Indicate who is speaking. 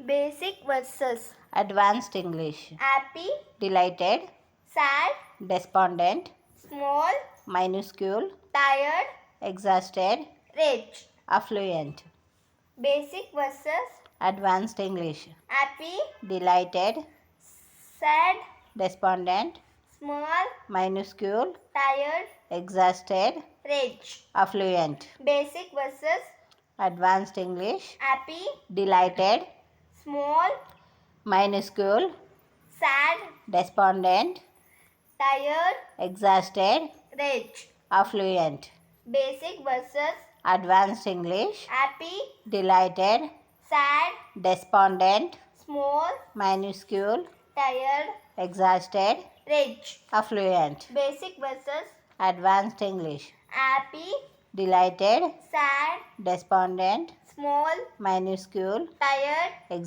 Speaker 1: Basic verses.
Speaker 2: Advanced English.
Speaker 1: Happy,
Speaker 2: Delighted,
Speaker 1: sad,
Speaker 2: despondent,
Speaker 1: small,
Speaker 2: minuscule,
Speaker 1: tired,
Speaker 2: exhausted,
Speaker 1: rich.
Speaker 2: affluent.
Speaker 1: Basic verses.
Speaker 2: Advanced English.
Speaker 1: Happy,
Speaker 2: Delighted,
Speaker 1: sad,
Speaker 2: despondent,
Speaker 1: small,
Speaker 2: minuscule,
Speaker 1: tired,
Speaker 2: exhausted,
Speaker 1: rich.
Speaker 2: affluent.
Speaker 1: Basic verses.
Speaker 2: Advanced English.
Speaker 1: Happy,
Speaker 2: Delighted,
Speaker 1: small,
Speaker 2: minuscule,
Speaker 1: sad,
Speaker 2: despondent,
Speaker 1: tired,
Speaker 2: exhausted,
Speaker 1: rich.
Speaker 2: affluent.
Speaker 1: Basic verses.
Speaker 2: Advanced English.
Speaker 1: Happy,
Speaker 2: Delighted,
Speaker 1: sad,
Speaker 2: despondent,
Speaker 1: small,
Speaker 2: minuscule,
Speaker 1: tired,
Speaker 2: exhausted,
Speaker 1: rich.
Speaker 2: affluent.
Speaker 1: Basic verses.
Speaker 2: Advanced English.
Speaker 1: Happy,
Speaker 2: Delighted,
Speaker 1: sad,
Speaker 2: despondent,
Speaker 1: small,
Speaker 2: minuscule,
Speaker 1: tired,
Speaker 2: exhausted.